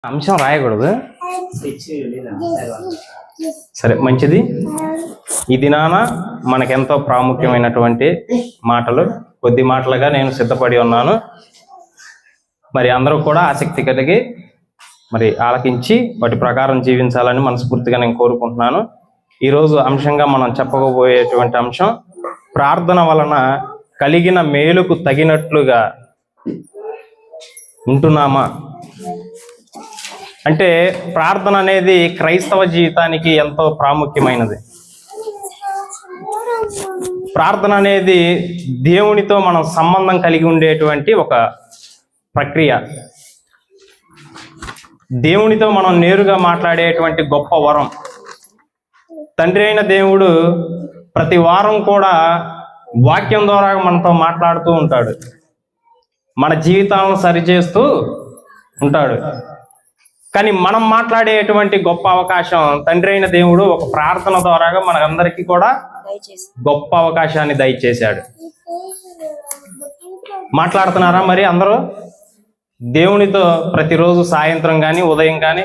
అంశం రాయకూడదు. సరే, మంచిది. ఈ దినాన మనకెంతో ప్రాముఖ్యమైనటువంటి మాటలు, కొద్ది మాటలుగా నేను సిద్ధపడి ఉన్నాను. మరి అందరూ కూడా ఆసక్తి కలిగి మరి ఆలకించి వాటి ప్రకారం జీవించాలని మనస్ఫూర్తిగా నేను కోరుకుంటున్నాను. ఈరోజు అంశంగా మనం చెప్పబోయేటువంటి అంశం, ప్రార్థన వలన కలిగిన మేలుకు తగినట్లుగా ఉంటున్నామా. అంటే ప్రార్థన అనేది క్రైస్తవ జీవితానికి ఎంతో ప్రాముఖ్యమైనది. ప్రార్థన అనేది దేవునితో మనం సంబంధం కలిగి ఉండేటువంటి ఒక ప్రక్రియ. దేవునితో మనం నేరుగా మాట్లాడేటువంటి గొప్ప వరం. తండ్రి అయిన దేవుడు ప్రతి వారం కూడా వాక్యం ద్వారా మనతో మాట్లాడుతూ ఉంటాడు, మన జీవితాలను సరిచేస్తూ ఉంటాడు. కానీ మనం మాట్లాడేటువంటి గొప్ప అవకాశం తండ్రి అయిన దేవుడు ఒక ప్రార్థన ద్వారాగా మనందరికీ కూడా గొప్ప అవకాశాన్ని దయచేశాడు. మాట్లాడుతున్నారా మరి అందరూ దేవునితో? ప్రతిరోజు సాయంత్రం కానీ, ఉదయం కానీ,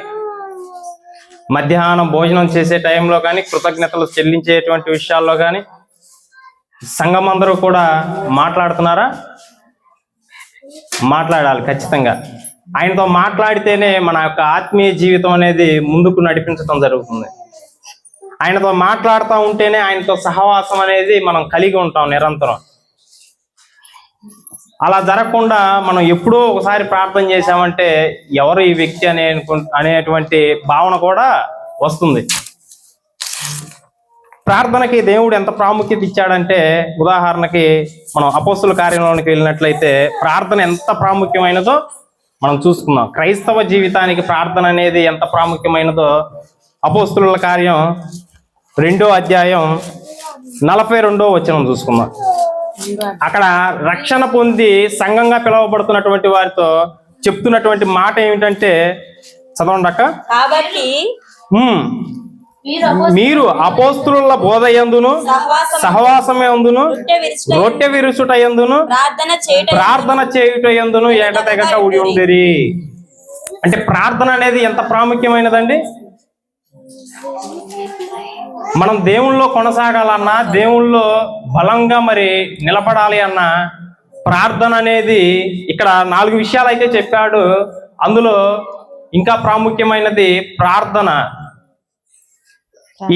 మధ్యాహ్నం భోజనం చేసే టైంలో కానీ, కృతజ్ఞతలు చెల్లించేటువంటి విషయాల్లో కానీ సంఘం అందరూ కూడా మాట్లాడుతున్నారా? మాట్లాడాలి ఖచ్చితంగా. ఆయనతో మాట్లాడితేనే మన యొక్క ఆత్మీయ జీవితం అనేది ముందుకు నడిపించడం జరుగుతుంది. ఆయనతో మాట్లాడుతూ ఉంటేనే ఆయనతో సహవాసం అనేది మనం కలిగి ఉంటాం నిరంతరం. అలా జరగకుండా మనం ఎప్పుడో ఒకసారి ప్రార్థన చేశామంటే ఎవరు ఈ వ్యక్తి అనేటువంటి భావన కూడా వస్తుంది. ప్రార్థనకి దేవుడు ఎంత ప్రాముఖ్యత ఇచ్చాడంటే, ఉదాహరణకి మనం అపోస్తుల కార్యంలోనికి వెళ్ళినట్లయితే ప్రార్థన ఎంత ప్రాముఖ్యమైనదో మనం చూసుకుందాం. క్రైస్తవ జీవితానికి ప్రార్థన అనేది ఎంత ప్రాముఖ్యమైనదో అపోస్తుల కార్యం 2వ అధ్యాయం 42వ వచనం చూసుకుందాం. అక్కడ రక్షణ పొంది సంఘంగా పిలువబడుతున్నటువంటి వారితో చెప్తున్నటువంటి మాట ఏమిటంటే, చదవండి అక్క. కాబట్టి మీరు అపోస్తుల బోధ యందును సహవాసమందును రొట్టె విరుచుట యందును ప్రార్థన చేయుట యందును ఎడతెగక ఉడి ఉండేరి. అంటే ప్రార్థన అనేది ఎంత ప్రాముఖ్యమైనదండి. మనం దేవుళ్ళో కొనసాగాలన్నా, దేవుళ్ళో బలంగా మరి నిలబడాలి అన్నా ప్రార్థన అనేది, ఇక్కడ 4 విషయాలు అయితే చెప్పాడు. అందులో ఇంకా ప్రాముఖ్యమైనది ప్రార్థన.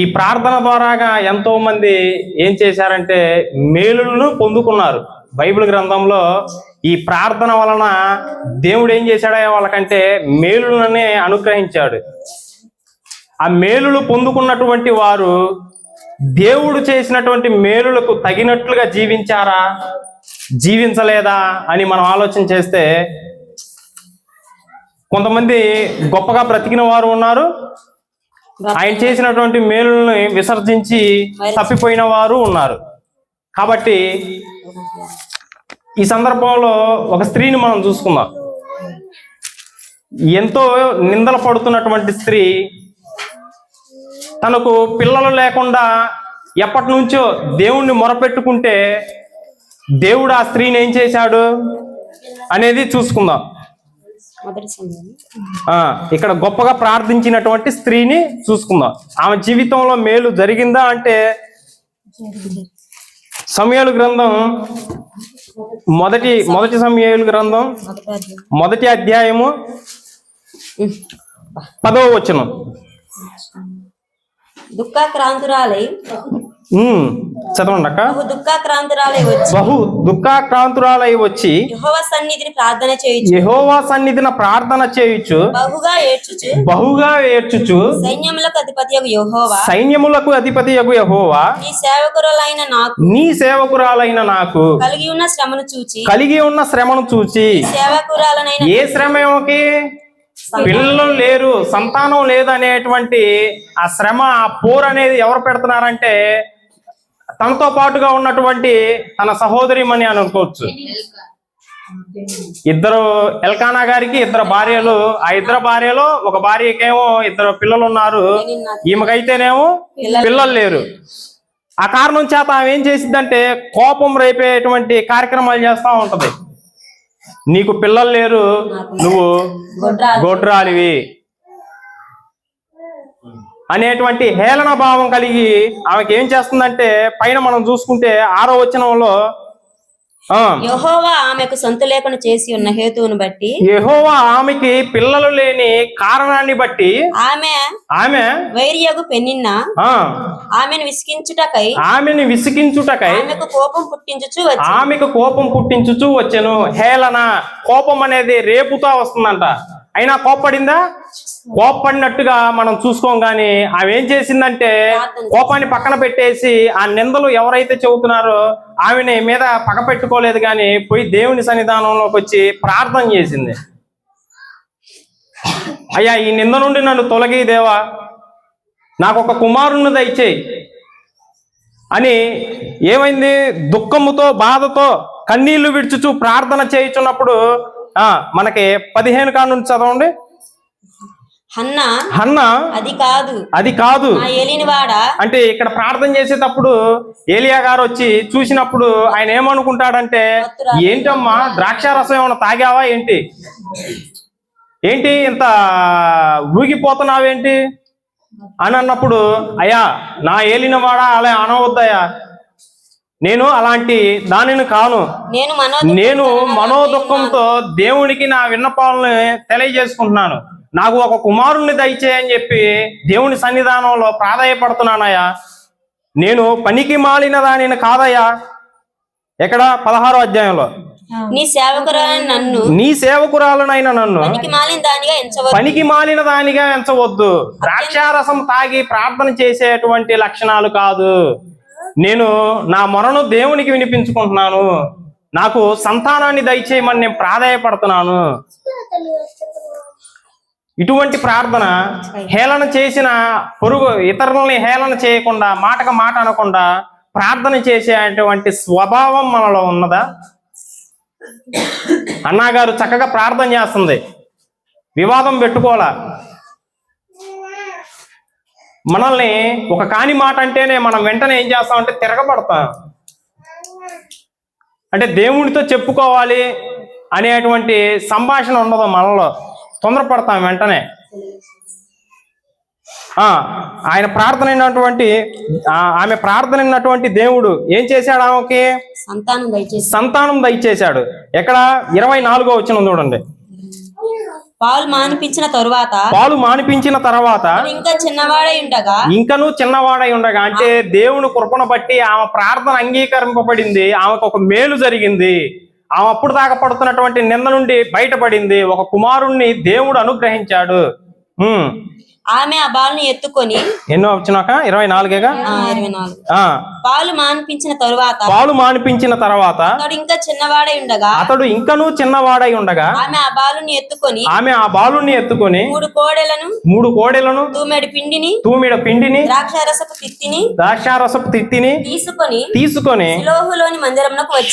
ఈ ప్రార్థన ద్వారాగా ఎంతో మంది ఏం చేశారంటే మేలులను పొందుకున్నారు. బైబిల్ గ్రంథంలో ఈ ప్రార్థన వలన దేవుడు ఏం చేశాడో వాళ్ళకంటే మేలులనే అనుగ్రహించాడు. ఆ మేలులు పొందుకున్నటువంటి వారు దేవుడు చేసినటువంటి మేలులకు తగినట్లుగా జీవించారా, జీవించలేదా అని మనం ఆలోచన చేస్తే కొంతమంది గొప్పగా బ్రతికిన వారు ఉన్నారు, ఆయన చేసినటువంటి మేలులను విసర్జించి తప్పిపోయిన వారు ఉన్నారు. కాబట్టి ఈ సందర్భంలో ఒక స్త్రీని మనం చూసుకుందాం. ఎంతో నిందల పడుతున్నటువంటి స్త్రీ, తనకు పిల్లలు లేకుండా ఎప్పటి నుంచో దేవుణ్ణి మొరపెట్టుకుంటే దేవుడు ఆ స్త్రీని ఏం చేశాడు అనేది చూసుకుందాం. ఇక్కడ గొప్పగా ప్రార్థించినటువంటి స్త్రీని చూసుకుందాం. ఆమె జీవితంలో మేలు జరిగిందా అంటే, సమూయేలు గ్రంథం మొదటి సమూయేలు గ్రంథం 1వ అధ్యాయము 10వ వచనం. దుఃఖాక్రాంతురాలై చదవండి అక్క. బహు దుఃఖాక్రాంతురాలై వచ్చి యెహోవా సన్నిధిన ప్రార్థన చేయుచు బహుగా ఏడ్చుచు సైన్యములకు అధిపతియగు యెహోవా నీ సేవకురాలైన నాకు కలిగి ఉన్న శ్రమను చూచి. ఏ శ్రమకి? పిల్లలు లేరు, సంతానం లేదు అనేటువంటి ఆ శ్రమ, ఆ పోర్ అనేది ఎవరు పెడుతున్నారంటే తనతో పాటుగా ఉన్నటువంటి తన సహోదరిమని అని అనుకోవచ్చు. ఇద్దరు ఎల్కానా గారికి 2 భార్యలు. ఆ 2 భార్యలో ఒక భార్యకేమో 2 పిల్లలు ఉన్నారు, ఈమెకైతేనేమో పిల్లలు లేరు. ఆ కారణం చేత ఆమె ఏం చేసిద్దంటే కోపం రేపేటువంటి కార్యక్రమాలు చేస్తూ ఉంటది. నీకు పిల్లలు లేరు, నువ్వు గొడ్రాలివి అనేటువంటి హేళన భావం కలిగి ఆమెకి ఏం చేస్తుందంటే, పైన మనం చూసుకుంటే 6వ వచనంలో యెహోవా ఆమెకు సొంత లేకుండా చేసి ఉన్న హేతువును బట్టి, యెహోవా ఆమెకి పిల్లలు లేని కారణాన్ని బట్టి ఆమె వైరియగు పెనిన్న ఆమెను విసికించుటకై ఆమెకు కోపం పుట్టించుచు వచ్చెను. హేళన, కోపం అనేది రేపుతా వస్తుందంట. అయినా కోప్పడిందా? కోప్పడినట్టుగా మనం చూసుకోం. గాని ఆమె ఏం చేసిందంటే, కోపాన్ని పక్కన పెట్టేసి ఆ నిందలు ఎవరైతే చెబుతున్నారో ఆమెని మీద పగ పెట్టుకోలేదు, కానీ పోయి దేవుని సన్నిధానంలోకి వచ్చి ప్రార్థన చేసింది. అయ్యా, ఈ నింద నుండి నన్ను తొలగి దేవా, నాకు ఒక కుమారుని దయచేయి అని ఏమైంది? దుఃఖముతో, బాధతో, కన్నీళ్లు విడుచుచు ప్రార్థన చేయుచున్నప్పుడు మనకి 15 కాడ నుంచి చదవండి. హన్నా అది కాదు అంటే ఇక్కడ ప్రార్థన చేసేటప్పుడు ఏలియా గారు వచ్చి చూసినప్పుడు ఆయన ఏమనుకుంటాడంటే, ఏంటమ్మా ద్రాక్షారసం ఏమైనా తాగావా ఏంటి ఇంత ఊగిపోతున్నావేంటి అని అన్నప్పుడు, అయ్యా నా ఏలినవాడా అలా అనవద్దయ్యా, నేను అలాంటి దానిని కాను, నేను మనోదుఖంతో దేవునికి నా విన్నపాలను తెలియజేసుకుంటున్నాను, నాకు ఒక కుమారుణ్ణి దయచేయని చెప్పి దేవుని సన్నిధానంలో ప్రాధాయపడుతున్నానయ్యా, నేను పనికి మాలిన దానిని కాదయ్యా. ఎక్కడ? 16వ అధ్యాయంలో నీ సేవకురాలనైన నన్ను పనికి మాలిన దానిగా ఎంచవద్దు. ద్రాక్షారసం తాగి ప్రార్థన చేసేటువంటి లక్షణాలు కాదు. నేను నా మొరను దేవునికి వినిపించుకుంటున్నాను, నాకు సంతానాన్ని దయచేయమని నేను ప్రాధాయపడుతున్నాను. ఇటువంటి ప్రార్థన, హేళన చేసిన ఇతరులని హేళన చేయకుండా, మాటకు మాట అనకుండా ప్రార్థన చేసేటువంటి స్వభావం మనలో ఉన్నదా? అన్నగారు చక్కగా ప్రార్థన చేస్తుంది, వివాదం పెట్టుకోవాలా. మనల్ని ఒక కాని మాట అంటేనే మనం వెంటనే ఏం చేస్తామంటే తిరగబడతాం. అంటే దేవునితో చెప్పుకోవాలి అనేటువంటి సంభాషణ ఉండదు మనలో, తొందరపడతాం వెంటనే. ఆమె ప్రార్థన అయినటువంటి దేవుడు ఏం చేశాడు? ఆమెకి సంతానం దయచేశాడు. ఎక్కడ? 24వ వచనం చూడండి. పాలు మానిపించిన తరువాత ఇంకను చిన్నవాడై ఉండగా అంటే దేవుని కృపను బట్టి ఆమె ప్రార్థన అంగీకరింపబడింది. ఆమెకు ఒక మేలు జరిగింది. ఆమె అప్పుడు దాకా పడుతున్నటువంటి నింద నుండి బయటపడింది. ఒక కుమారుణ్ణి దేవుడు అనుగ్రహించాడు. ఆమె ఆ బాలుని ఎత్తుకొని, ఎన్నో వచ్చినాక 24 పాలు మానిపించిన తరువాత అతడు ఇంకనూ చిన్నవాడై ఉండగా ఆమె ఆ బాలుని ఎత్తుకొని 3 కోడెలను తూమెడ పిండిని ద్రాక్షారసపు తిత్తిని తీసుకొని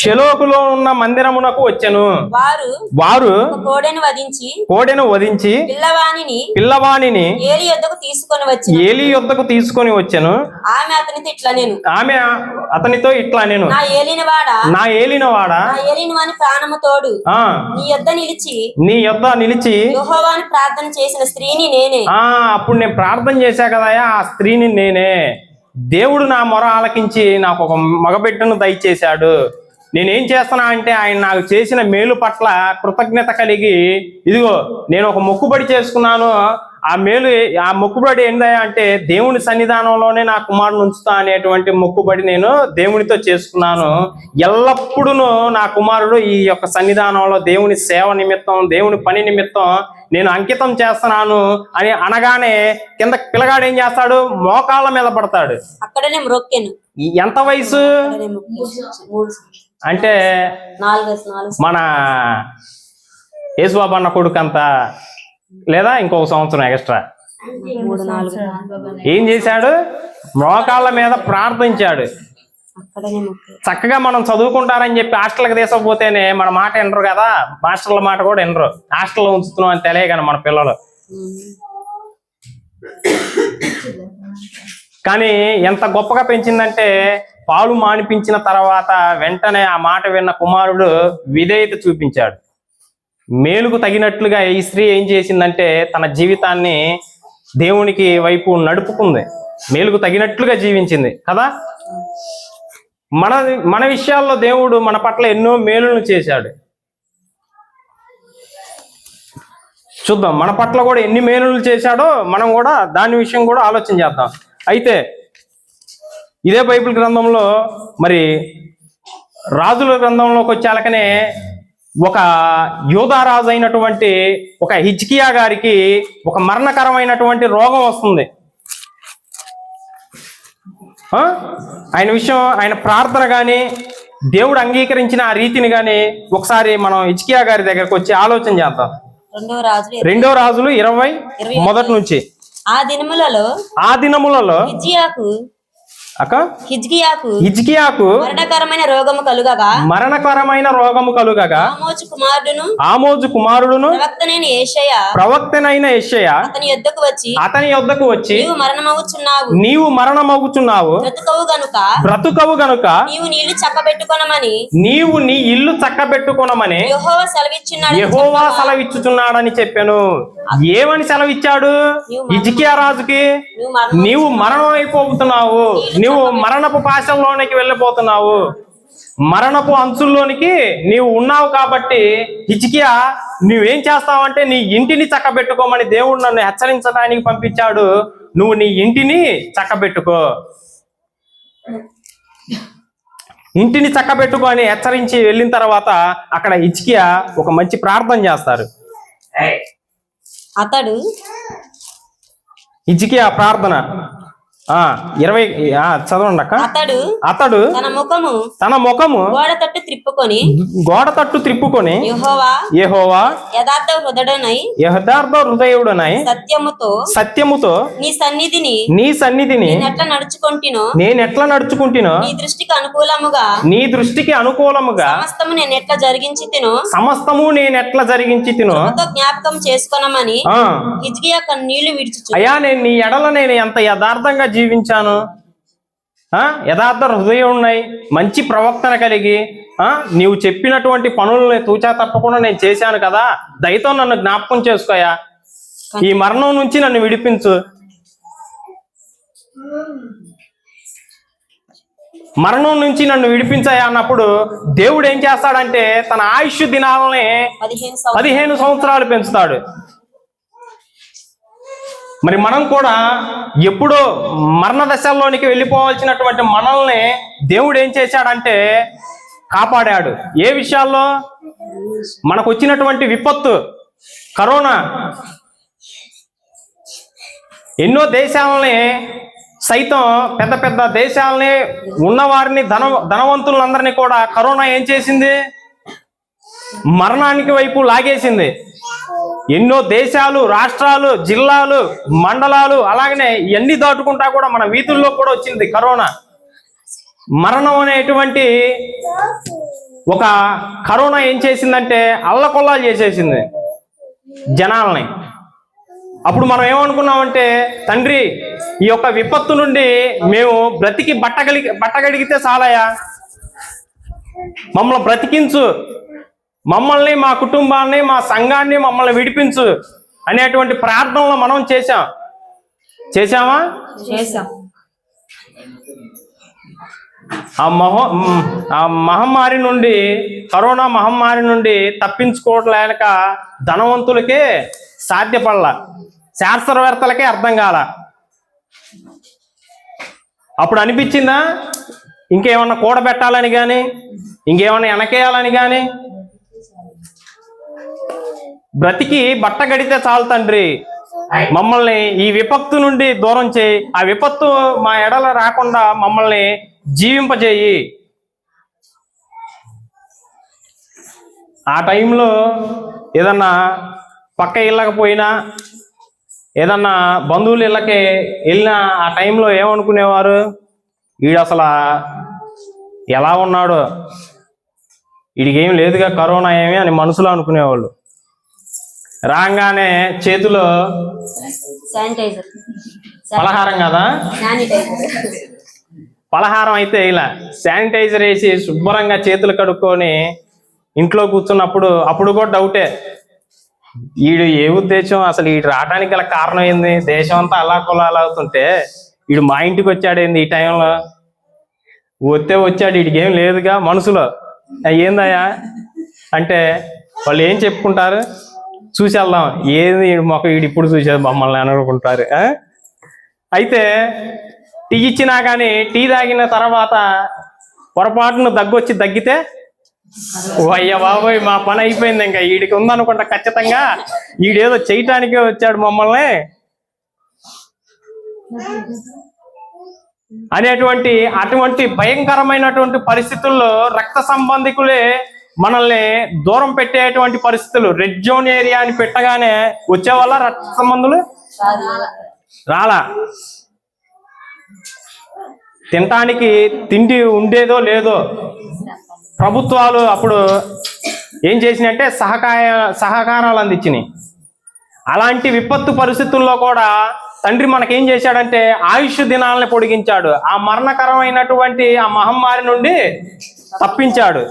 షెలోహులో ఉన్న మందిరమునకు వచ్చెను. వారు కోడెను వధించి పిల్లవానిని ఏలి యొద్దకు తీసుకొని వచ్చెను. ఆమె అతనితో ఇట్లా నేను నా ఏలినవాడా నీ యొద్ద నిలిచి యెహోవాను ప్రార్థన చేసిన స్త్రీని నేనే. అప్పుడు నేను ప్రార్థన చేశా కదా, ఆ స్త్రీని నేనే. దేవుడు నా మొర ఆలకించి నాకు ఒక మగబిడ్డను దయచేశాడు. నేనేం చేస్తున్నా అంటే, ఆయన నాకు చేసిన మేలు పట్ల కృతజ్ఞత కలిగి, ఇదిగో నేను ఒక మొక్కుబడి చేసుకున్నాను. ఆ మొక్కుబడి ఏందయ్యా అంటే, దేవుని సన్నిధానంలోనే నా కుమారుని ఉంచుతా అనేటువంటి మొక్కుబడి నేను దేవునితో చేసుకున్నాను. ఎల్లప్పుడూ నా కుమారుడు ఈ యొక్క సన్నిధానంలో దేవుని సేవ నిమిత్తం, దేవుని పని నిమిత్తం నేను అంకితం చేస్తున్నాను అని అనగానే కింద పిల్లగాడు ఏం చేస్తాడు? మోకాళ్ళ మీద పడతాడు. అక్కడనే మ్రొక్కెను. ఎంత వయసు అంటే మన యేసుబాబు అన్న కొడుకు అంత, లేదా ఇంకొక సంవత్సరం ఎక్స్ట్రా. ఏం చేశాడు? మోకాళ్ళ మీద ప్రార్థించాడు. చక్కగా మనం చదువుకుంటారని చెప్పి హాస్టల్కి తీసుకపోతేనే మన మాట వినరు కదా, మాస్టర్ల మాట కూడా వినరు. హాస్టల్లో ఉంచుతున్నాం అని తెలియగానే మన పిల్లలు. కానీ ఎంత గొప్పగా పెంచిందంటే, పాలు మానిపించిన తర్వాత వెంటనే ఆ మాట విన్న కుమారుడు విధేయత చూపించాడు. మేలుకు తగినట్లుగా ఈ స్త్రీ ఏం చేసిందంటే తన జీవితాన్ని దేవునికి వైపు నడుపుకుంది, మేలుకు తగినట్లుగా జీవించింది కదా. మన మన విషయాల్లో దేవుడు మన పట్ల ఎన్నో మేలులను చేశాడు. చూద్దాం మన పట్ల కూడా ఎన్ని మేలులు చేశాడో మనం కూడా దాని విషయం కూడా ఆలోచన చేద్దాం. అయితే ఇదే బైబిల్ గ్రంథంలో మరి రాజుల గ్రంథంలోకి వచ్చాకనే ఒక యూదారాజు అయినటువంటి ఒక హిజ్కియా గారికి ఒక మరణకరమైనటువంటి రోగం వస్తుంది. ఆయన విషయం, ఆయన ప్రార్థన కానీ దేవుడు అంగీకరించిన ఆ రీతిని కానీ ఒకసారి మనం హిజ్కియా గారి దగ్గరకు వచ్చి ఆలోచన చేద్దాం. 2 రాజులు 20 మొదటి నుంచి. ఆ దినములలో హిజ్కియాకు మరణకరమైన రోగము కలుగగా ఆమోజు కుమారుడును ప్రవక్తనైన యెషయా అతని యొద్దకు వచ్చి నీవు మరణమగుచున్నావు, బ్రతుకవు గనుక నీవు నీ ఇల్లు చక్కబెట్టుకొనమని యెహోవా సెలవిచ్చుచున్నాడని చెప్పాను. ఏమని సెలవిచ్చాడు హిజ్కియా రాజుకి? నీవు మరణం అయిపోతున్నావు, నీవు మరణపు పాశంలోనికి వెళ్ళిపోతున్నావు, మరణపు అంచుల్లోనికి నీవు ఉన్నావు. కాబట్టి హిజ్కియా నువ్వేం చేస్తావంటే నీ ఇంటిని చక్కబెట్టుకోమని దేవుడు నన్ను హెచ్చరించడానికి పంపించాడు. నువ్వు నీ ఇంటిని చక్కబెట్టుకో, ఇంటిని చక్కబెట్టుకో అని హెచ్చరించి వెళ్ళిన తర్వాత అక్కడ హిజ్కియా ఒక మంచి ప్రార్థన చేస్తారు. హిజ్కియా ప్రార్థన 20 చదవండి అక్క. అతడు తన ముఖము గోడ తట్టు త్రిప్పుకొని యెహోవా యథార్థ హృదయుడనై సత్యముతో నీ సన్నిధిని నేనెట్లా నడుచుకుంటునో నీ దృష్టికి అనుకూలముగా సమస్తము నేనెట్లా జరిగించి తినో జ్ఞాపకం చేసుకోనమని హిజ్కియా కన్నీళ్లు విడిచి, అయ్యా నేను నీ ఎడల నేను ఎంత యథార్థంగా జీవించాను, యథార్థ హృదయం ఉన్నాయి, మంచి ప్రవక్తన కలిగి నీవు చెప్పినటువంటి పనులని తూచా తప్పకుండా నేను చేశాను కదా, దయతో నన్ను జ్ఞాపకం చేసుకోయా, ఈ మరణం నుంచి నన్ను విడిపించు. మరణం నుంచి నన్ను విడిపించాయా అన్నప్పుడు దేవుడు ఏం చేస్తాడంటే తన ఆయుష్ దినాలని 15 సంవత్సరాలు పెంచుతాడు. మరి మనం కూడా ఎప్పుడో మరణ దశల్లోనికి వెళ్ళిపోవాల్సినటువంటి మనల్ని దేవుడు ఏం చేశాడంటే కాపాడాడు. ఏ విషయాల్లో? మనకు వచ్చినటువంటి విపత్తు కరోనా ఎన్నో దేశాలని సైతం, పెద్ద పెద్ద దేశాలని ఉన్నవారిని ధనవంతులందరినీ కూడా కరోనా ఏం చేసింది? మరణానికి వైపు లాగేసింది. ఎన్నో దేశాలు, రాష్ట్రాలు, జిల్లాలు, మండలాలు అలాగనే ఇవన్నీ దాటుకుంటా కూడా మన వీధుల్లో కూడా వచ్చింది కరోనా. మరణం అనేటువంటి ఒక కరోనా ఏం చేసిందంటే అల్లకొల్లాలు చేసేసింది జనాల్ని. అప్పుడు మనం ఏమనుకున్నామంటే తండ్రి ఈ యొక్క విపత్తు నుండి మేము బ్రతికి బట్టగడిగితే చాలయా, మమ్మల్ని బ్రతికించు, మమ్మల్ని, మా కుటుంబాన్ని, మా సంఘాన్ని మమ్మల్ని విడిపించు అనేటువంటి ప్రార్థనలో మనం చేశామా? ఆ మహమ్మారి నుండి, కరోనా మహమ్మారి నుండి తప్పించుకోవట్లేక ధనవంతులకే సాధ్యపడలా, శాస్త్రవేత్తలకే అర్థం కాల. అప్పుడు అనిపించిందా ఇంకేమన్నా కూడబెట్టాలని కానీ, ఇంకేమన్నా వెనకేయాలని కానీ? బ్రతికి బట్ట గడితే చాలు తండ్రి, మమ్మల్ని ఈ విపత్తు నుండి దూరం చేయి, ఆ విపత్తు మా ఎడల రాకుండా మమ్మల్ని జీవింపజేయి. ఆ టైంలో ఏదన్నా పక్క ఇళ్ళకి పోయినా, ఏదన్నా బంధువుల ఇళ్ళకి వెళ్ళినా ఆ టైంలో ఏమనుకునేవారు? వీడు అసలు ఎలా ఉన్నాడో, వీడికి ఏం లేదుగా కరోనా ఏమి అని మనసులో అనుకునేవాళ్ళు. రాగానే చేతిలో పలహారం కదా, పలహారం అయితే ఇలా శానిటైజర్ వేసి శుభ్రంగా చేతులు కడుక్కొని ఇంట్లో కూర్చున్నప్పుడు అప్పుడు కూడా డౌటే, వీడు ఏ ఉద్దేశం, అసలు వీడు రావడానికి గల కారణం ఏంది? దేశం అంతా అలా కులాలు అవుతుంటే వీడు మా ఇంటికి వచ్చాడేంది ఈ టైంలో? వచ్చాడు, వీడికి ఏం లేదుగా మనసులో. ఏందయ్యా అంటే వాళ్ళు ఏం చెప్పుకుంటారు? చూసి వెళ్దాం, ఏది వీడు ఇప్పుడు చూసేది మమ్మల్ని అని అనుకుంటారు. అయితే టీ ఇచ్చినా కానీ టీ తాగిన తర్వాత పొరపాటును దగ్గితే ఓ అయ్య బాబోయ్ మా పని అయిపోయింది, ఇంకా వీడికి ఉందనుకుంటా ఖచ్చితంగా, వీడేదో చేయటానికే వచ్చాడు మమ్మల్ని అనేటువంటి అటువంటి భయంకరమైనటువంటి పరిస్థితుల్లో రక్త సంబంధికులే మనల్ని దూరం పెట్టేటువంటి పరిస్థితులు. రెడ్ జోన్ ఏరియా అని పెట్టగానే వచ్చేవాళ్ళ రక్త సంబంధులు రాలా. తినటానికి తిండి ఉండేదో లేదో ప్రభుత్వాలు అప్పుడు ఏం చేసినాయంటే సహకారాలు అందించినాయి. అలాంటి విపత్తు పరిస్థితుల్లో కూడా తండ్రి మనకేం చేశాడంటే ఆయుష్ దినాలని పొడిగించాడు. ఆ మరణకరమైనటువంటి ఆ మహమ్మారి నుండి తప్పించాడు.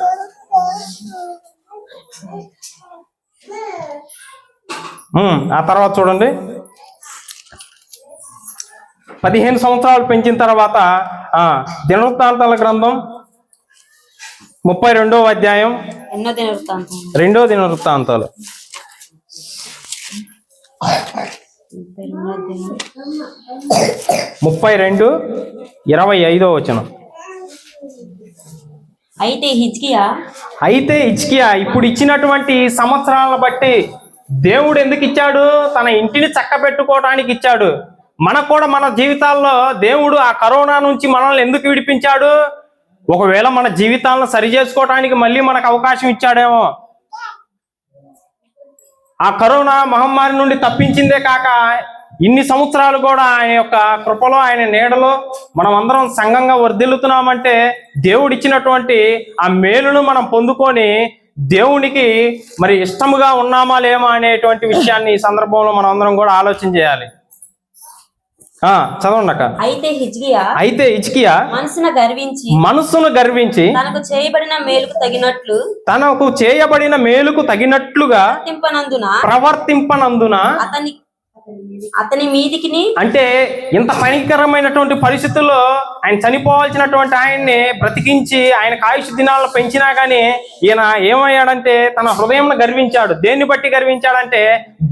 ఆ తర్వాత చూడండి, 15 సంవత్సరాలు పెంచిన తర్వాత దినవృత్తాంతాల గ్రంథం 32వ అధ్యాయం 2వ దినవృత్తాంతాలు 32:25 వచనం. అయితే హిజ్కియా ఇప్పుడు ఇచ్చినటువంటి సంవత్సరాలను బట్టి దేవుడు ఎందుకు ఇచ్చాడు? తన ఇంటిని చక్కబెట్టుకోవడానికి ఇచ్చాడు. మనకు కూడా మన జీవితాల్లో దేవుడు ఆ కరోనా నుంచి మనల్ని ఎందుకు విడిపించాడు? ఒకవేళ మన జీవితాలను సరి చేసుకోవడానికి మళ్ళీ మనకు అవకాశం ఇచ్చాడేమో. ఆ కరోనా మహమ్మారి నుండి తప్పించిందే కాక ఇన్ని సంవత్సరాలు కూడా ఆయన యొక్క కృపలో, ఆయన నీడలో మనం అందరం సంఘంగా వర్ధిల్లుతున్నామంటే దేవుడిచ్చినటువంటి ఆ మేలును మనం పొందుకొని దేవునికి మరి ఇష్టముగా ఉన్నామా లేమా అనేటువంటి విషయాన్ని ఈ సందర్భంలో మనం అందరం కూడా ఆలోచన చేయాలి. చదవండి అక్క. అయితే హిజ్కియా మనసును గర్వించి తనకు చేయబడిన మేలుకు తగినట్లుగా ప్రవర్తింపనందున అతని మీదికి, అంటే ఇంత భయంకరమైనటువంటి పరిస్థితుల్లో ఆయన చనిపోవాల్సినటువంటి ఆయన్ని బ్రతికించి ఆయనకు ఆయుష్ దినాలను పెంచినా కానీ ఈయన ఏమయ్యాడంటే తన హృదయం గర్వించాడు. దేన్ని బట్టి గర్వించాడంటే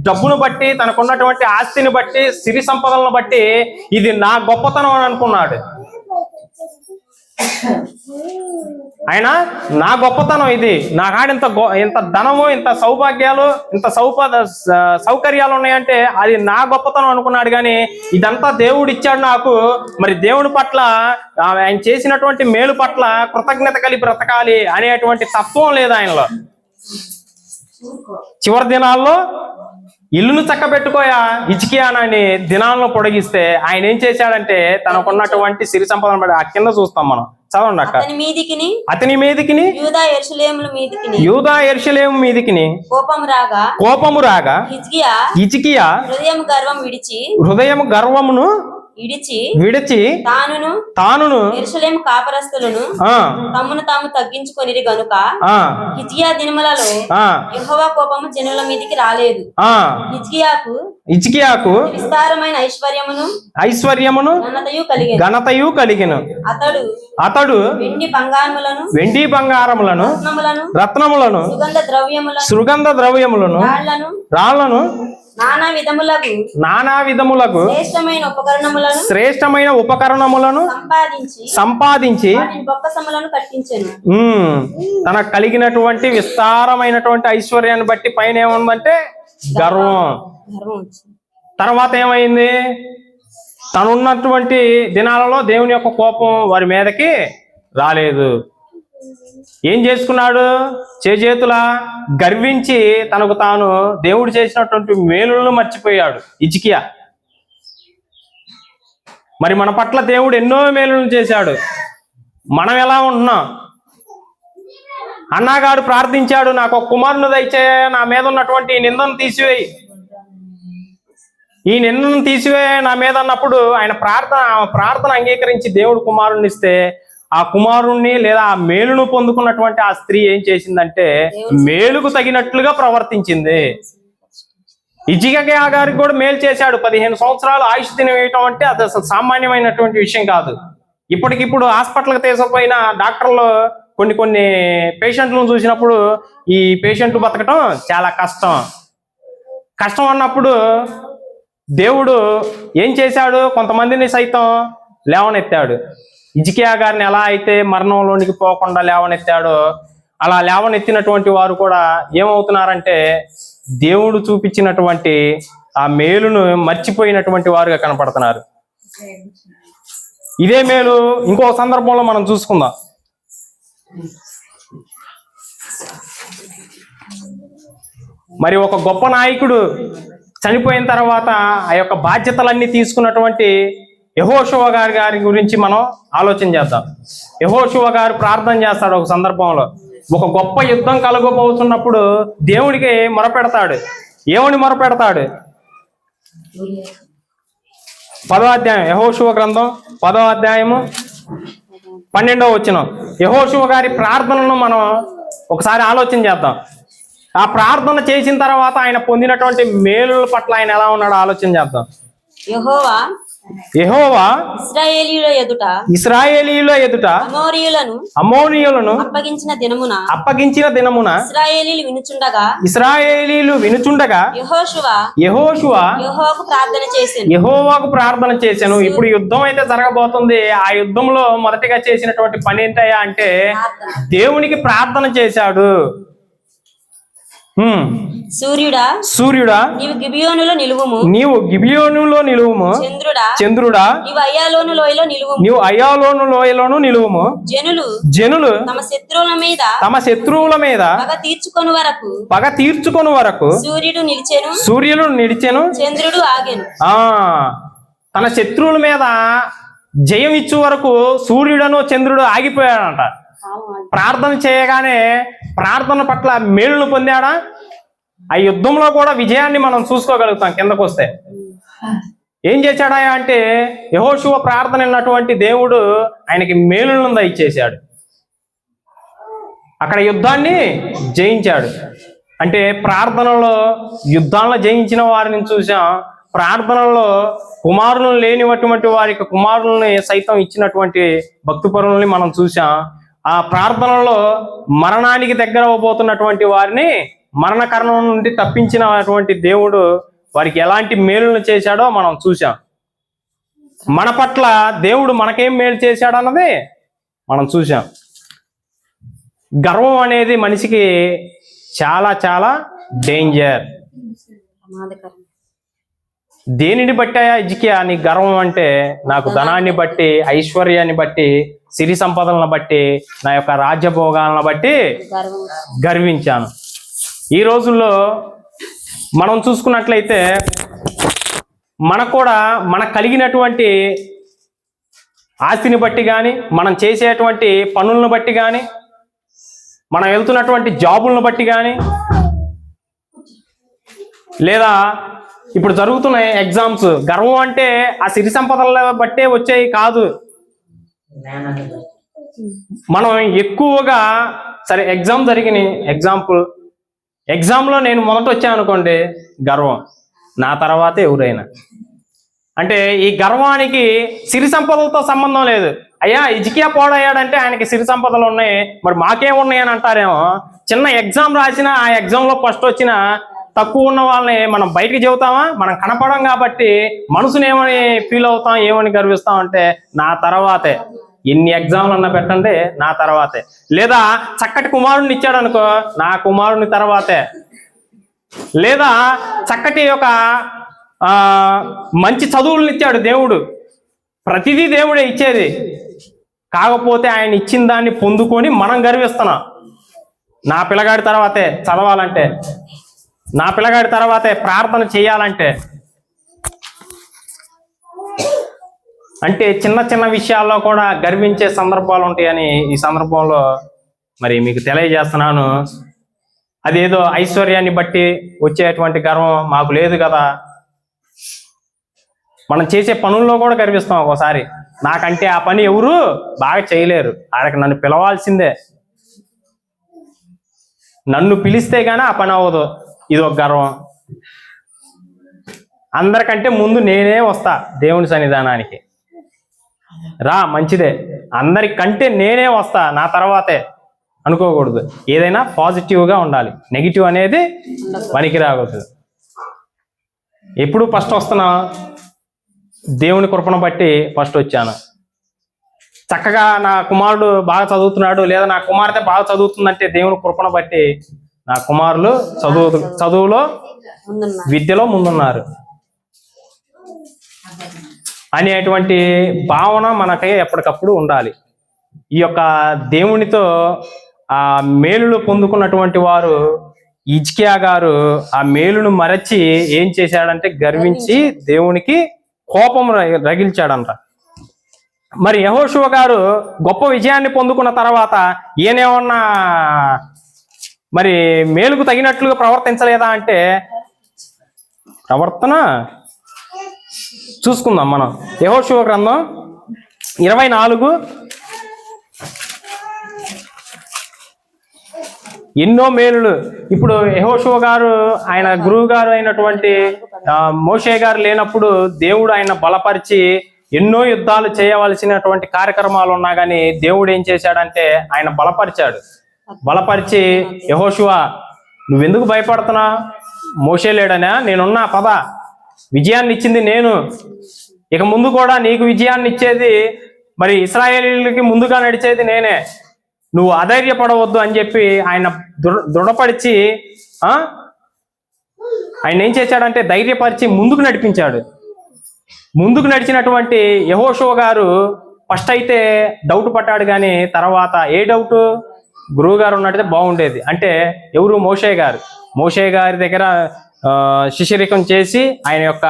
డబ్బును బట్టి, తనకున్నటువంటి ఆస్తిని బట్టి, సిరి సంపదలను బట్టి ఇది నా గొప్పతనం అని అనుకున్నాడు. ఆయన నా గొప్పతనం ఇది, నా కాడ ఇంత ధనము, ఇంత సౌభాగ్యాలు, ఇంత సౌకర్యాలు ఉన్నాయంటే అది నా గొప్పతనం అనుకున్నాడు. కానీ ఇదంతా దేవుడు ఇచ్చాడు నాకు, మరి దేవుడి పట్ల ఆయన చేసినటువంటి మేలు పట్ల కృతజ్ఞత కలిగి బ్రతకాలి అనేటువంటి తత్వం లేదు ఆయనలో. చివరి దినాల్లో ఇల్లును చక్కబెట్టుకోయా హిజ్కియాని దినాలను పొడిగిస్తే ఆయన ఏం చేశాడంటే తనకున్నటువంటి సిరి సంపదను బట్టి, ఆ కింద చూస్తాం మనం, చదవండి అక్క. అతని మీదికిని యూదా యెరూషలేము మీదికిని కోపము రాగా హిజ్కియా హృదయం గర్వమును విడిచి తానును యెరూషలేము కాపరస్తులను తమను తాము తగ్గించుకొనిరి గనుక హిజ్కియా దినములలో యెహోవా కోపము జనుల మీదికి రాలేదు. హిజ్కియాకు విస్తారమైన ఐశ్వర్యమును ఘనతయు కలిగెను. అతడు వెండి బంగారములను రత్నములను సుగంధ ద్రవ్యములను రాళ్లను నానా విధములకు శ్రేష్టమైన ఉపకరణములను సంపాదించి తనకు కలిగినటువంటి విస్తారమైనటువంటి ఐశ్వర్యాన్ని బట్టి పైన ఏముందంటే గర్వం. తర్వాత ఏమైంది? తనున్నటువంటి దినాలలో దేవుని యొక్క కోపం వారి మీదకి రాలేదు. ఏం చేసుకున్నాడు? చేతులా గర్వించి తనకు తాను దేవుడు చేసినటువంటి మేలులను మర్చిపోయాడు హిజ్కియా. మరి మన పట్ల దేవుడు ఎన్నో మేలులను చేశాడు. మనం ఎలా ఉంటున్నాం? అన్నగాడు ప్రార్థించాడు, నాకు ఒక కుమారుని దయచేయ, నా మీద ఉన్నటువంటి నిందను తీసివేయి, ఈ నిందను తీసివేయ నా మీద అన్నప్పుడు ఆయన ప్రార్థన అంగీకరించి దేవుడు కుమారుని ఇస్తే ఆ కుమారుణ్ణి లేదా ఆ మేలును పొందుకున్నటువంటి ఆ స్త్రీ ఏం చేసిందంటే మేలుకు తగినట్లుగా ప్రవర్తించింది. హిజ్కియా గారికి కూడా మేలు చేశాడు. 15 సంవత్సరాలు ఆయుష్ తినేయటం అంటే అది అసలు సామాన్యమైనటువంటి విషయం కాదు. ఇప్పటికిప్పుడు హాస్పిటల్కి తీసుకుపోయిన డాక్టర్లు కొన్ని పేషెంట్లను చూసినప్పుడు ఈ పేషెంట్లు బతకటం చాలా కష్టం అన్నప్పుడు దేవుడు ఏం చేశాడు? కొంతమందిని సైతం లేవనెత్తాడు. హిజ్కియా గారిని ఎలా అయితే మరణంలోనికి పోకుండా లేవనెత్తాడో అలా లేవనెత్తినటువంటి వారు కూడా ఏమవుతున్నారంటే దేవుడు చూపించినటువంటి ఆ మేలును మర్చిపోయినటువంటి వారుగా కనపడుతున్నారు. ఇదే మేలు ఇంకో సందర్భంలో మనం చూసుకుందాం. మరి ఒక గొప్ప నాయకుడు చనిపోయిన తర్వాత ఆ యొక్క బాధ్యతలన్నీ తీసుకున్నటువంటి యెహోషువ గారి గురించి మనం ఆలోచన చేద్దాం. యెహోషువ గారు ప్రార్థన చేస్తాడు. ఒక సందర్భంలో ఒక గొప్ప యుద్ధం కలగబోతున్నప్పుడు దేవుడికి మొరపెడతాడు. ఏమని మొరపెడతాడు? 10వ అధ్యాయం, యెహోషువ గ్రంథం 10వ అధ్యాయము 12వ వచనం. యెహోషువ గారి ప్రార్థనను మనం ఒకసారి ఆలోచన చేద్దాం. ఆ ప్రార్థన చేసిన తర్వాత ఆయన పొందినటువంటి మేలుల పట్ల ఆయన ఎలా ఉన్నాడో ఆలోచన చేద్దాం. యెహోవా ఇశ్రాయేలీయుల ఎదుట అమోరీయులను అప్పగించిన దినమున ఇశ్రాయేలీయులు వినుచుండగా యెహోషువ యెహోవాకు ప్రార్థన చేశాను. ఇప్పుడు యుద్ధం అయితే జరగబోతుంది. ఆ యుద్ధంలో మొదటిగా చేసినటువంటి పని ఏంటయ్యా అంటే దేవునికి ప్రార్థన చేశాడు. సూర్యుడా నీవు గిబియోనులో నిలువుము. చంద్రుడా నీవు అయ్యాలోను లోయలోను నిలువుము. జనులు తమ శత్రువుల మీద పగ తీర్చుకొని వరకు సూర్యుడు నిలిచెను, చంద్రుడు ఆగెను. తన శత్రువుల మీద జయం ఇచ్చే వరకు సూర్యుడను చంద్రుడు ఆగిపోయాడంట. ప్రార్థన చేయగానే ప్రార్థన పట్ల మేలును పొందాడా? ఆ యుద్ధంలో కూడా విజయాన్ని మనం చూసుకోగలుగుతాం. కిందకు వస్తే ఏం చేశాడా అంటే యెహోషువ ప్రార్థన విన్నటువంటి దేవుడు ఆయనకి మేలును దయచేశాడు. అక్కడ యుద్ధాన్ని జయించాడు. అంటే ప్రార్థనలో యుద్ధాలను జయించిన వారిని చూసాం. ప్రార్థనలో కుమారులను లేనిటువంటి వారికి కుమారులని సైతం ఇచ్చినటువంటి భక్తిపరులని మనం చూసాం. ఆ ప్రార్థనలో మరణానికి దగ్గర అవబోతున్నటువంటి వారిని మరణకరణం నుండి తప్పించినటువంటి దేవుడు వారికి ఎలాంటి మేలును చేశాడో మనం చూసాం. మన పట్ల దేవుడు మనకేం మేలు చేశాడు అన్నది మనం చూసాం. గర్వం అనేది మనిషికి చాలా చాలా డేంజర్. దేనిని బట్టాయా హిజ్కియా నీ గర్వం అంటే నాకు ధనాన్ని బట్టి, ఐశ్వర్యాన్ని బట్టి, సిరి సంపదలను బట్టి, నా యొక్క రాజ్యభోగాలను బట్టి గర్వించాను. ఈ రోజుల్లో మనం చూసుకున్నట్లయితే మనకు కూడా మనకు కలిగినటువంటి ఆస్తిని బట్టి కానీ, మనం చేసేటువంటి పనులను బట్టి కానీ, మనం వెళ్తున్నటువంటి జాబులను బట్టి కానీ, లేదా ఇప్పుడు జరుగుతున్న ఎగ్జామ్స్, గర్వం అంటే ఆ సిరి సంపదల బట్టే వచ్చాయి కాదు. మనం ఎక్కువగా సరే ఎగ్జామ్ జరిగినాయి, ఎగ్జామ్లో నేను మొదట వచ్చాను అనుకోండి, గర్వం. నా తర్వాతే ఎవరైనా. అంటే ఈ గర్వానికి సిరి సంపదలతో సంబంధం లేదు. అయ్యా హిజ్కియా పోడయ్యాడంటే ఆయనకి సిరి సంపదలు ఉన్నాయి, మరి మాకేమున్నాయి అని అంటారేమో. చిన్న ఎగ్జామ్ రాసిన ఆ ఎగ్జామ్లో ఫస్ట్ వచ్చిన తక్కువ ఉన్న వాళ్ళని మనం బయటికి చెబుతామా? మనం కనపడం కాబట్టి మనసుని ఏమని ఫీల్ అవుతాం, ఏమని గర్విస్తాం అంటే నా తర్వాతే. ఎన్ని ఎగ్జామ్లు అన్నా పెట్టండి, నా తర్వాతే. లేదా చక్కటి కుమారుడిని ఇచ్చాడు అనుకో, నా కుమారుని తర్వాతే. లేదా చక్కటి ఒక మంచి చదువులను ఇచ్చాడు దేవుడు, ప్రతిదీ దేవుడే ఇచ్చేది. కాకపోతే ఆయన ఇచ్చిన దాన్ని పొందుకొని మనం గర్విస్తున్నాం. నా పిల్లగాడి తర్వాతే చదవాలంటే, నా పిల్లగాడి తర్వాతే ప్రార్థన చేయాలంటే. అంటే చిన్న చిన్న విషయాల్లో కూడా గర్వించే సందర్భాలు ఉంటాయని ఈ సందర్భంలో మరి మీకు తెలియజేస్తున్నాను. అదేదో ఐశ్వర్యాన్ని బట్టి వచ్చేటువంటి గర్వం మాకు లేదు కదా. మనం చేసే పనుల్లో కూడా గర్విస్తాం ఒకసారి. నాకంటే ఆ పని ఎవరు బాగా చేయలేరు, ఆడకి నన్ను పిలవాల్సిందే, నన్ను పిలిస్తే గానీ ఆ పని అవ్వదు, ఇది ఒక గర్వం. అందరికంటే ముందు నేనే వస్తా దేవుని సన్నిధానానికి. రా, మంచిదే, అందరికంటే నేనే వస్తా, నా తర్వాతే అనుకోకూడదు. ఏదైనా పాజిటివ్గా ఉండాలి, నెగిటివ్ అనేది పనికి రాకూడదు. ఎప్పుడు ఫస్ట్ వస్తున్నా, దేవుని కృపను బట్టి ఫస్ట్ వచ్చాను. చక్కగా నా కుమారుడు బాగా చదువుతున్నాడు లేదా నా కుమార్తె బాగా చదువుతుందంటే దేవుని కృపను బట్టి నా కుమారులు చదువులో విద్యలో ముందున్నారు అనేటువంటి భావన మనకి ఎప్పటికప్పుడు ఉండాలి. ఈ యొక్క దేవునితో ఆ మేలులు పొందుకున్నటువంటి వారు హిజ్కియా గారు ఆ మేలును మరచి ఏం చేశాడంటే గర్వించి దేవునికి కోపం రగిల్చాడంట. మరి యెహోషువ గారు గొప్ప విజయాన్ని పొందుకున్న తర్వాత ఈయనేమన్నా మరి మేలుకు తగినట్లుగా ప్రవర్తించలేదా అంటే ప్రవర్తన చూసుకుందాం మనం. యెహోషువ గ్రంథం 24 ఎన్నో మేలులు. ఇప్పుడు యెహోషువ గారు ఆయన గురువు గారు అయినటువంటి మోషే గారు లేనప్పుడు దేవుడు ఆయన బలపరిచి ఎన్నో యుద్ధాలు చేయవలసినటువంటి కార్యక్రమాలు ఉన్నా కానీ దేవుడు ఏం చేశాడంటే ఆయన బలపరిచి యెహోషువ నువ్వెందుకు భయపడుతున్నా, మోషే లేడనా, నేనున్నా, పద, విజయాన్ని ఇచ్చింది నేను, ఇక ముందు కూడా నీకు విజయాన్ని ఇచ్చేది మరి ఇశ్రాయేలీయులకి ముందుగా నడిచేది నేనే, నువ్వు అధైర్యపడవద్దు అని చెప్పి ఆయన దృఢపరిచి ఆయన ఏం చేశాడంటే ధైర్యపరిచి ముందుకు నడిపించాడు. ముందుకు నడిచినటువంటి యెహోషువ గారు ఫస్ట్ అయితే డౌట్ పడ్డాడు, కానీ తర్వాత ఏ డౌట్, గురువు గారు ఉన్నట్టయితే బాగుండేది. అంటే ఎవరు, మోషే గారి దగ్గర శిష్యరికం చేసి ఆయన యొక్క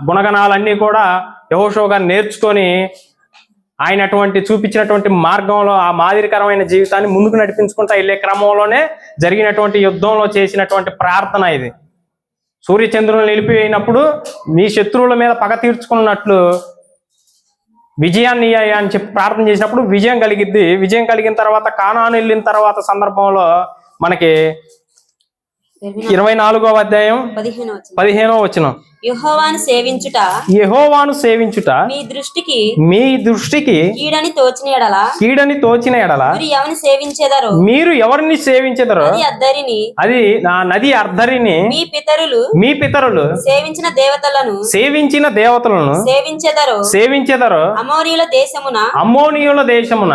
గుణగణాలన్నీ కూడా యెహోషువ గారు నేర్చుకొని ఆయన చూపించినటువంటి మార్గంలో ఆ మాదిరికరమైన జీవితాన్ని ముందుకు నడిపించుకుంటా వెళ్ళే క్రమంలోనే జరిగినటువంటి యుద్ధంలో చేసినటువంటి ప్రార్థన ఇది. సూర్యచంద్రులను నిలిపినప్పుడు మీ శత్రువుల మీద పగ తీర్చుకున్నట్లు విజయాన్ని అని చెప్పి ప్రార్థన చేసినప్పుడు విజయం కలిగిద్ది. విజయం కలిగిన తర్వాత కానాను వెళ్ళిన తర్వాత సందర్భంలో మనకి 24వ అధ్యాయం 15వ వచనం, యెహోవాను సేవించుట మీ దృష్టికి కీడని తోచిన ఎడల మీరు ఎవరిని సేవించెదరో అది నా నది అర్ధరిని మీ పితరులు సేవించిన దేవతలను సేవించెదరో అమ్మోనీయుల దేశమున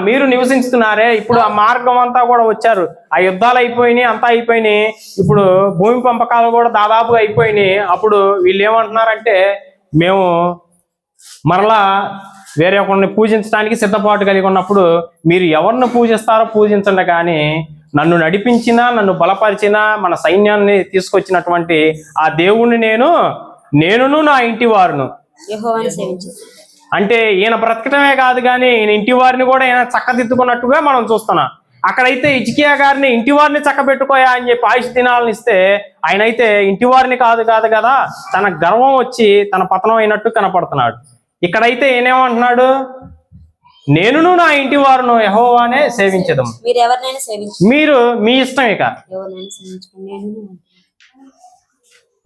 మీరు నివసించుతున్నారే. ఇప్పుడు ఆ మార్గం అంతా కూడా వచ్చారు, ఆ యుద్ధాలు అయిపోయినాయి, అంతా అయిపోయినాయి, ఇప్పుడు భూమి పంపకాలు కూడా దాదాపుగా అయిపోయినాయి. అప్పుడు వీళ్ళు ఏమంటున్నారంటే మేము మరలా వేరే ఒకరిని పూజించడానికి సిద్ధపాటు కలిగి ఉన్నప్పుడు మీరు ఎవరిని పూజిస్తారో పూజించండి, కానీ నన్ను నడిపించినా నన్ను బలపరిచినా మన సైన్యాన్ని తీసుకొచ్చినటువంటి ఆ దేవుణ్ణి నేనును నా ఇంటి వారును. అంటే ఈయన బ్రతకటమే కాదు కానీ ఈయన ఇంటి వారిని కూడా ఈయన చక్కదిద్దుకున్నట్టుగా మనం చూస్తున్నాం. అక్కడైతే హిజ్కియా గారిని ఇంటి వారిని చక్కబెట్టుకోయా అని చెప్పి ఆయుష్ దినాలను ఇస్తే ఆయన అయితే ఇంటి వారిని కాదు కదా, తన గర్వం వచ్చి తన పతనం అయినట్టు కనపడుతున్నాడు. ఇక్కడైతే ఈయనేమంటున్నాడు, నేనును నా ఇంటి వారును యెహోవానే సేవించదము. మీరు మీ ఇష్టం, ఇక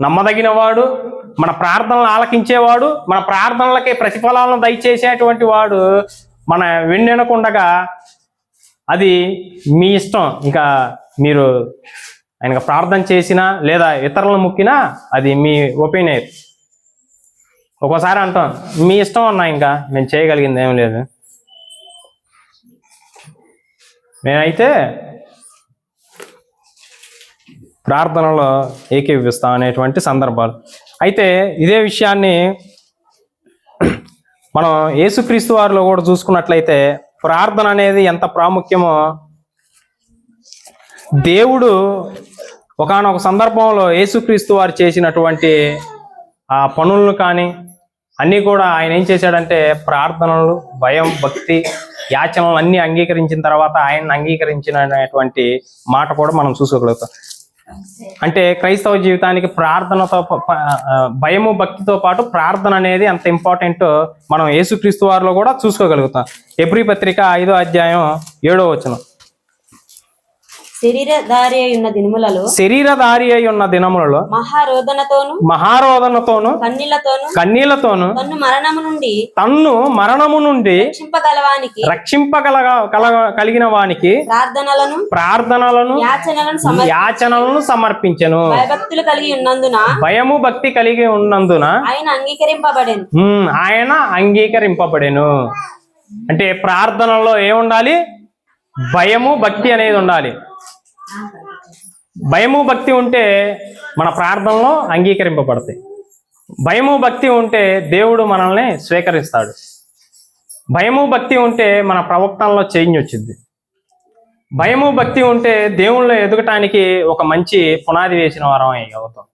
నమ్మదగిన వాడు, మన ప్రార్థనలు ఆలకించేవాడు, మన ప్రార్థనలకి ప్రతిఫలాలను దయచేసేటువంటి వాడు మన వెన్నెనకుండగా అది మీ ఇష్టం. ఇంకా మీరు ఆయనకు ప్రార్థన చేసినా లేదా ఇతరులను ముక్కినా అది మీ ఒపీనియన్. ఒక్కోసారి అంటాం మీ ఇష్టం అన్నా, ఇంకా నేను చేయగలిగింది ఏం లేదు. నేనైతే ప్రార్థనలో ఏకీభవిస్తాం అనేటువంటి సందర్భాలు. అయితే ఇదే విషయాన్ని మనం యేసుక్రీస్తు వారిలో కూడా చూసుకున్నట్లయితే ప్రార్థన అనేది ఎంత ప్రాముఖ్యమో దేవుడు ఒకానొక సందర్భంలో యేసుక్రీస్తు వారు చేసినటువంటి ఆ పనులను కానీ అన్నీ కూడా ఆయన ఏం చేశాడంటే ప్రార్థనలు, భయం, భక్తి, యాచనలు అన్నీ అంగీకరించిన తర్వాత ఆయన్ని అంగీకరించినటువంటి మాట కూడా మనం చూసుకోగలుగుతాం. అంటే క్రైస్తవ జీవితానికి ప్రార్థనతో భయము భక్తితో పాటు ప్రార్థన అనేది ఎంత ఇంపార్టెంట్ మనం యేసుక్రీస్తు వారిలో కూడా చూసుకోగలుగుతాం. హెబ్రీ పత్రిక 5వ అధ్యాయం 7వ వచనం, శరీరధారి అయి ఉన్న దినములలో శరీరధారి అయి ఉన్న దినములలో మహారోదనతోను కన్నీళ్లతోను తన్ను మరణము నుండి కలిగిన వానికి ప్రార్థనలను యాచనలను సమర్పించెను. భయము భక్తి కలిగి ఉన్నందున ఆయన అంగీకరింపబడెను. అంటే ప్రార్థనలో ఏముండాలి? భయము భక్తి అనేది ఉండాలి. భయము భక్తి ఉంటే మన ప్రార్థనలో అంగీకరింపబడతాయి. భయము భక్తి ఉంటే దేవుడు మనల్ని స్వీకరిస్తాడు. భయము భక్తి ఉంటే మన ప్రవక్తనలో చేంజ్ వచ్చింది. భయము భక్తి ఉంటే దేవుళ్ళో ఎదగటానికి ఒక మంచి పునాది వేసిన వారం అవుతాం.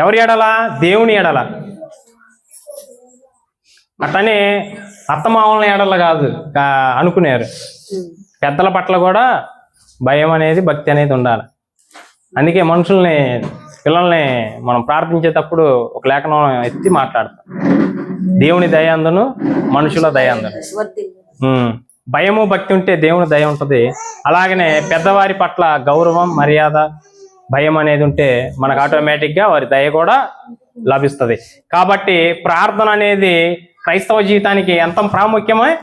ఎవరి ఎడల? దేవుని ఎడల. అట్లనే అత్తమామల ఎడల కాదు అనుకునేరు. పెద్దల పట్ల కూడా భయం అనేది భక్తి అనేది ఉండాలి. అందుకే మనుషుల్ని పిల్లల్ని మనం ప్రార్థించేటప్పుడు ఒక లేఖనం ఎత్తి మాట్లాడతాం. దేవుని దయ అందును మనుషుల దయ అందును. భయము భక్తి ఉంటే దేవుని దయ ఉంటుంది. అలాగనే పెద్దవారి పట్ల గౌరవం మర్యాద భయం అనేది ఉంటే మనకు ఆటోమేటిక్గా వారి దయ కూడా లభిస్తుంది. కాబట్టి ప్రార్థన అనేది క్రైస్తవ జీవితానికి ఎంత ప్రాముఖ్యమే.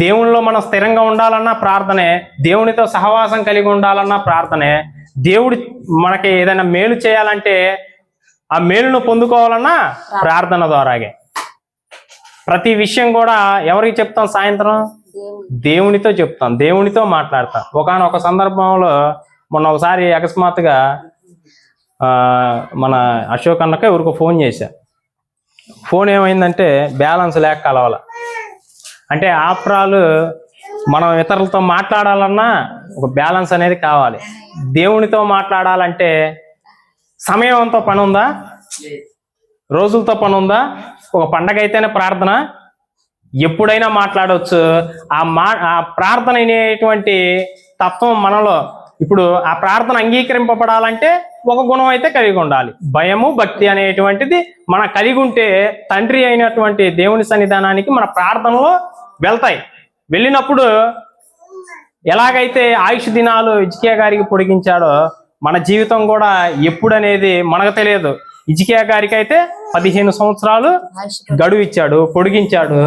దేవునిలో మనం స్థిరంగా ఉండాలన్నా ప్రార్థనే, దేవునితో సహవాసం కలిగి ఉండాలన్నా ప్రార్థనే, దేవుడు మనకి ఏదైనా మేలు చేయాలంటే ఆ మేలును పొందుకోవాలన్నా ప్రార్థన ద్వారాగే. ప్రతి విషయం కూడా ఎవరికి చెప్తాం? సాయంత్రం దేవునితో చెప్తాం, దేవునితో మాట్లాడతాం. ఒకానొక సందర్భంలో మొన్న ఒకసారి అకస్మాత్తుగా మన అశోక్ అన్నకే ఎవరికో ఫోన్ చేశా. ఫోన్ ఏమైందంటే బ్యాలెన్స్ లేక కలవాల. అంటే ఆఫ్రాలు మనం ఇతరులతో మాట్లాడాలన్నా ఒక బ్యాలెన్స్ అనేది కావాలి. దేవునితో మాట్లాడాలంటే సమయంతో పని ఉందా? రోజులతో పని ఉందా? ఒక పండగ అయితేనే ప్రార్థన, ఎప్పుడైనా మాట్లాడవచ్చు. ఆ ప్రార్థన అనేటువంటి తత్వం మనలో ఇప్పుడు ఆ ప్రార్థన అంగీకరింపబడాలంటే ఒక గుణం అయితే కలిగి ఉండాలి. భయము భక్తి అనేటువంటిది మన కలిగి ఉంటే తండ్రి అయినటువంటి దేవుని సన్నిధానానికి మన ప్రార్థనలో వెళ్తాయి. వెళ్ళినప్పుడు ఎలాగైతే ఆయుష్ దినాలు హిజ్కియా గారికి పొడిగించాడో మన జీవితం కూడా ఎప్పుడనేది మనకు తెలియదు. హిజ్కియా గారికి అయితే 15 సంవత్సరాలు గడువు ఇచ్చాడు, పొడిగించాడు.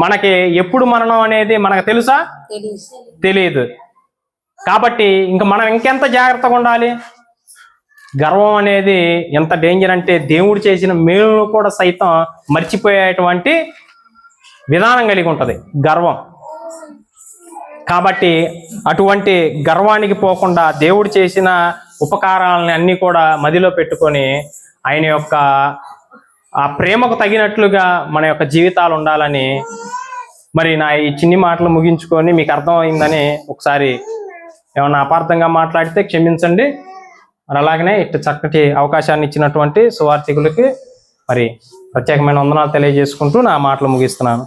మనకి ఎప్పుడు మరణం అనేది మనకు తెలుసా? తెలియదు. కాబట్టి ఇంకా మనం ఇంకెంత జాగ్రత్తగా ఉండాలి. గర్వం అనేది ఎంత డేంజర్ అంటే దేవుడు చేసిన మేలును కూడా సైతం మర్చిపోయేటువంటి విధానం కలిగి ఉంటుంది గర్వం. కాబట్టి అటువంటి గర్వానికి పోకుండా దేవుడు చేసిన ఉపకారాలని అన్నీ కూడా మదిలో పెట్టుకొని ఆయన యొక్క ఆ ప్రేమకు తగినట్లుగా మన యొక్క జీవితాలు ఉండాలని మరి నా ఈ చిన్ని మాటలు ముగించుకొని మీకు అర్థమైందని ఒకసారి ఏమన్నా అపార్థంగా మాట్లాడితే క్షమించండి. మరి అలాగనే ఇటు చక్కటి అవకాశాన్ని ఇచ్చినటువంటి సువార్థికులకి మరి ప్రత్యేకమైన వందనాలు తెలియజేసుకుంటూ నా మాటలు ముగిస్తున్నాను.